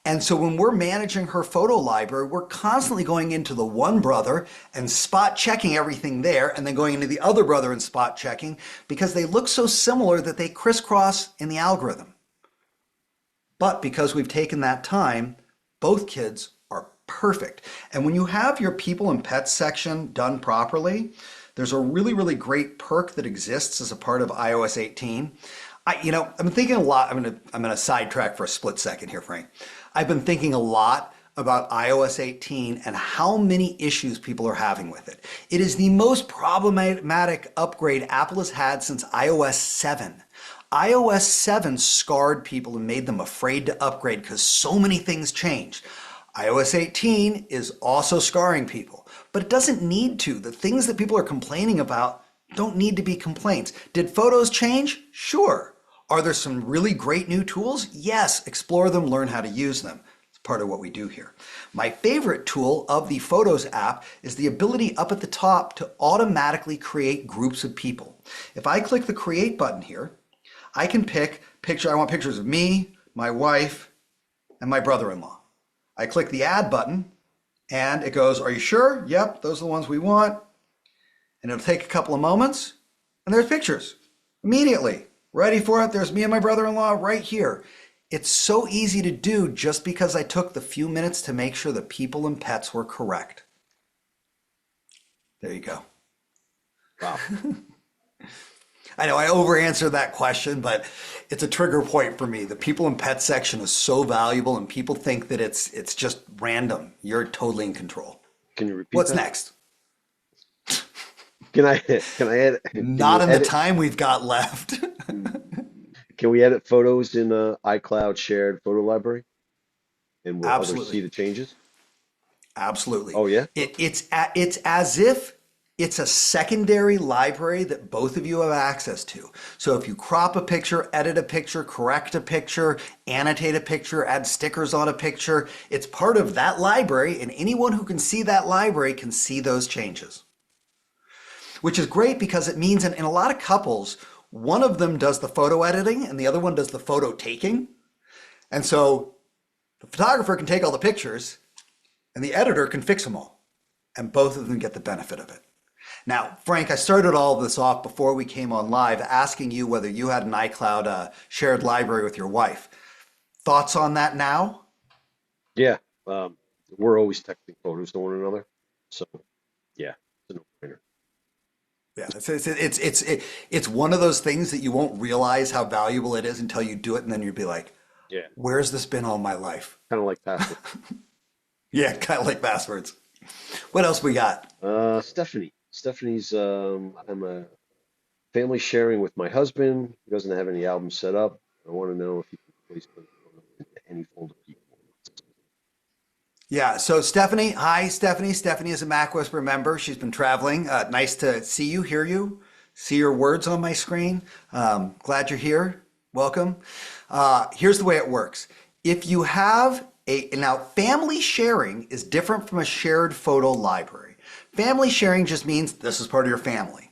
And so when we're managing her photo library, we're constantly going into the one brother and spot checking everything there, and then going into the other brother and spot checking, because they look so similar that they crisscross in the algorithm. But because we've taken that time, both kids are perfect. And when you have your people and pets section done properly, there's a really, really great perk that exists as a part of iOS 18. I've been thinking a lot. I'm gonna sidetrack for a split second here, Frank. I've been thinking a lot about iOS 18 and how many issues people are having with it. It is the most problematic upgrade Apple has had since iOS 7. iOS 7 scarred people and made them afraid to upgrade because so many things changed. iOS 18 is also scarring people, but it doesn't need to. The things that people are complaining about don't need to be complaints. Did photos change? Sure. Are there some really great new tools? Yes. Explore them, learn how to use them. It's part of what we do here. My favorite tool of the Photos app is the ability up at the top to automatically create groups of people. If I click the Create button here, I can pick I want pictures of me, my wife, and my brother-in-law. I click the Add button, and it goes, are you sure? Yep, those are the ones we want. And it'll take a couple of moments, and there's pictures. Immediately, ready for it, there's me and my brother-in-law right here. It's so easy to do just because I took the few minutes to make sure the people and pets were correct. There you go. Wow. I know I over-answered that question, but it's a trigger point for me. The people and pets section is so valuable, and people think that it's just random. You're totally in control. Can you repeat What's that? next? Can I edit? Not in the time we've got left. Can we edit photos in a iCloud shared photo library? And will others see Absolutely. the changes? Absolutely. Oh yeah? It's as if it's a secondary library that both of you have access to. So if you crop a picture, edit a picture, correct a picture, annotate a picture, add stickers on a picture, it's part of that library, and anyone who can see that library can see those changes. Which is great because it means in a lot of couples, one of them does the photo editing and the other one does the photo taking. And so the photographer can take all the pictures and the editor can fix them all. And both of them get the benefit of it. Now, Frank, I started all of this off before we came on live asking you whether you had an iCloud shared library with your wife. Thoughts on that now? Yeah. We're always texting photos to one another. So yeah, it's a no-brainer. Yeah, it's one of those things that you won't realize how valuable it is until you do it, and then you'd be like, Yeah. where's this been all my life? Kind of like password. Yeah, kind of like passwords. What else we got? Stephanie. Stephanie's I'm a family sharing with my husband. He doesn't have any albums set up. I want to know if he can place them into any folder he wants. Yeah, so Stephanie, hi Stephanie. Stephanie is a MacWhisperer member. She's been traveling. Nice to see you, hear you, see your words on my screen. Glad you're here. Welcome. Here's the way it works. If you have now family sharing is different from a shared photo library. Family sharing just means this is part of your family.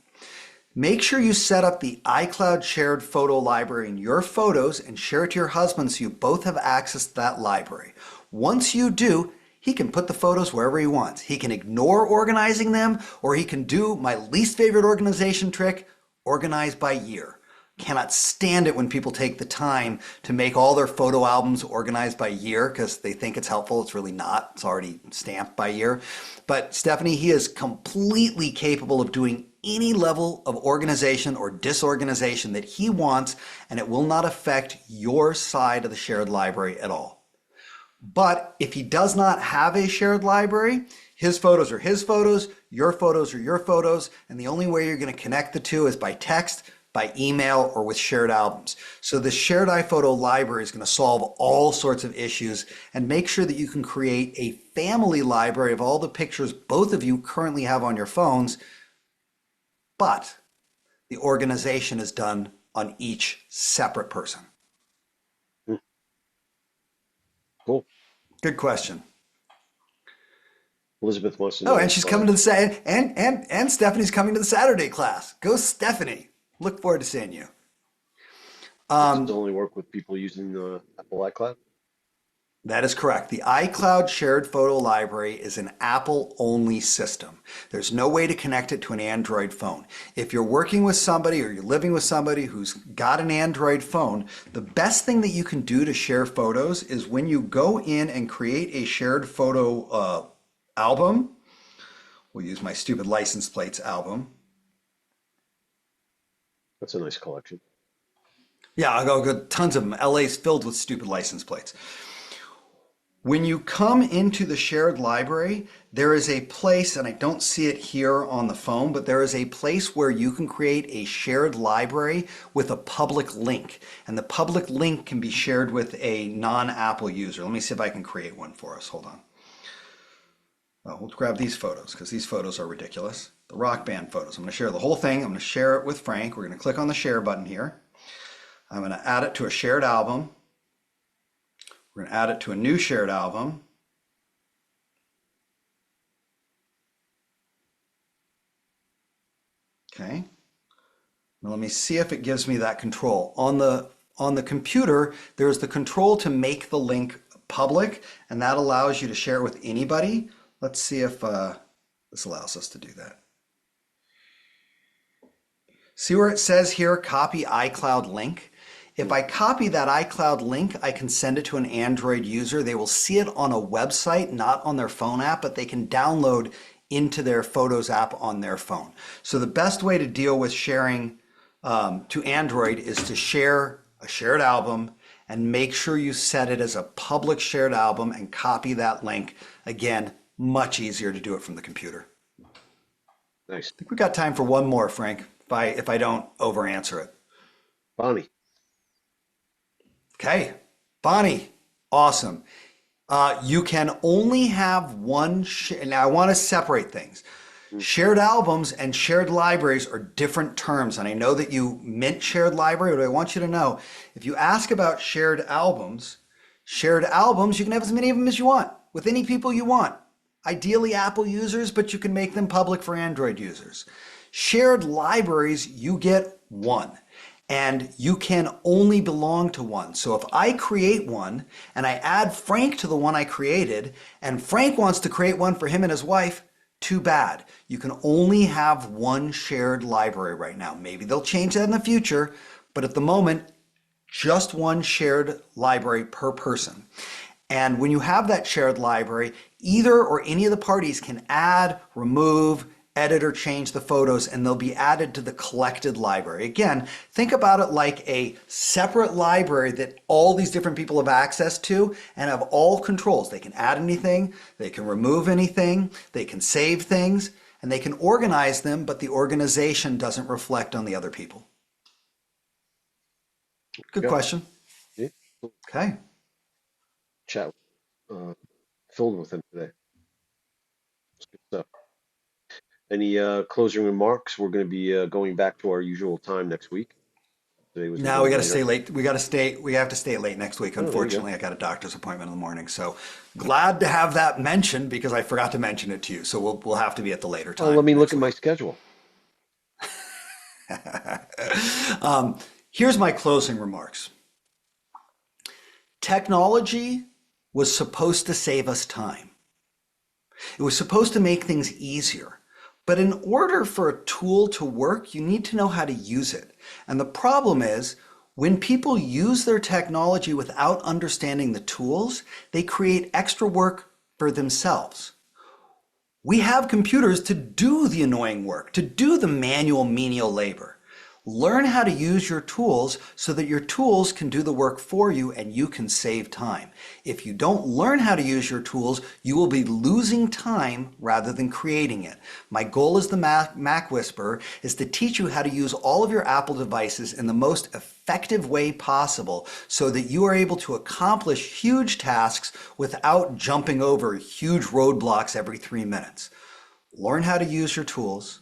Make sure you set up the iCloud shared photo library in your photos and share it to your husband so you both have access to that library. Once you do, he can put the photos wherever he wants. He can ignore organizing them, or he can do my least favorite organization trick, organize by year. cannot stand it when people take the time to make all their photo albums organized by year because they think it's helpful. It's really not. It's already stamped by year. But Stephanie, he is completely capable of doing any level of organization or disorganization that he wants, and it will not affect your side of the shared library at all. But if he does not have a shared library, his photos are his photos, your photos are your photos, and the only way you're going to connect the two is by text, by email, or with shared albums. So the shared iPhoto library is going to solve all sorts of issues and make sure that you can create a family library of all the pictures both of you currently have on your phones, but the organization is done on each separate person. Hmm, cool. Good question. Elizabeth wants to Oh, know and if she's coming to the and Stephanie's coming to the Saturday class. Go Stephanie. Look forward to seeing you. does this only work with people using Apple iCloud? That is correct. The iCloud shared photo library is an Apple-only system. There's no way to connect it to an Android phone. If you're working with somebody or you're living with somebody who's got an Android phone, the best thing that you can do to share photos is when you go in and create a shared photo album. We'll use my stupid license plates album. That's a nice collection. Yeah, I'll go tons of them. LA's filled with stupid license plates. When you come into the shared library, there is a place, and I don't see it here on the phone, but there is a place where you can create a shared library with a public link. And the public link can be shared with a non-Apple user. Let me see if I can create one for us. Hold on. We'll grab these photos because these photos are ridiculous. The Rock Band photos. I'm going to share the whole thing. I'm going to share it with Frank. We're going to click on the share button here. I'm going to add it to a shared album. We're going to add it to a new shared album. Okay. Now let me see if it gives me that control. On the computer, there's the control to make the link public, and that allows you to share it with anybody. Let's see if this allows us to do that. See where it says here, copy iCloud link? If I copy that iCloud link, I can send it to an Android user. They will see it on a website, not on their phone app, but they can download into their Photos app on their phone. So the best way to deal with sharing to Android is to share a shared album and make sure you set it as a public shared album and copy that link. Again, much easier to do it from the computer. Nice. I think we got time for one more, Frank, if I don't over answer it. Bonnie. Okay, Bonnie, awesome. You can only have one. Now I want to separate things. Shared albums and shared libraries are different terms, and I know that you meant shared library, but I want you to know if you ask about shared albums, you can have as many of them as you want with any people you want. Ideally Apple users, but you can make them public for Android users. Shared libraries, you get one. And you can only belong to one. So if I create one and I add Frank to the one I created, and Frank wants to create one for him and his wife, too bad. You can only have one shared library right now. Maybe they'll change that in the future, but at the moment, just one shared library per person. And when you have that shared library, either or any of the parties can add, remove, edit or change the photos, and they'll be added to the collected library. Again, think about it like a separate library that all these different people have access to and have all controls. They can add anything, they can remove anything, they can save things, and they can organize them, but the organization doesn't reflect on the other people. Good question. Yeah. Okay. Chat filled with him today. It's good stuff. Any closing remarks? We're going to be going back to our usual time next week. Today was a Now we little got to later. stay late. We have to stay late next week. Oh, there you go. Unfortunately, I got a doctor's appointment in the morning. So glad to have that mentioned because I forgot to mention it to you. So we'll have to be at the later time. Oh, let me look next at my week. schedule. Here's my closing remarks. Technology was supposed to save us time. It was supposed to make things easier. But in order for a tool to work, you need to know how to use it. And the problem is, when people use their technology without understanding the tools, they create extra work for themselves. We have computers to do the annoying work, to do the manual menial labor. Learn how to use your tools so that your tools can do the work for you and you can save time. If you don't learn how to use your tools, you will be losing time rather than creating it. My goal as the MacWhisperer is to teach you how to use all of your Apple devices in the most effective way possible so that you are able to accomplish huge tasks without jumping over huge roadblocks every 3 minutes. Learn how to use your tools.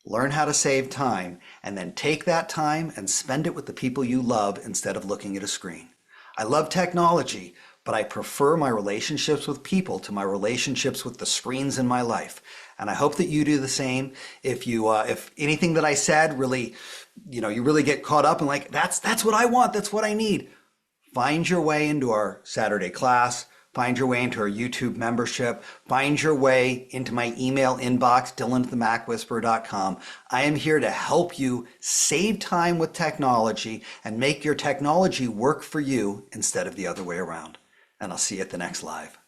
Learn how to save time, and then take that time and spend it with the people you love instead of looking at a screen. I love technology, but I prefer my relationships with people to my relationships with the screens in my life. And I hope that you do the same. If anything that I said really, you really get caught up and like, that's what I want, that's what I need. Find your way into our Saturday class. Find your way into our YouTube membership. Find your way into my email inbox, dylan@themacwhisperer.com. I am here to help you save time with technology and make your technology work for you instead of the other way around. And I'll see you at the next live.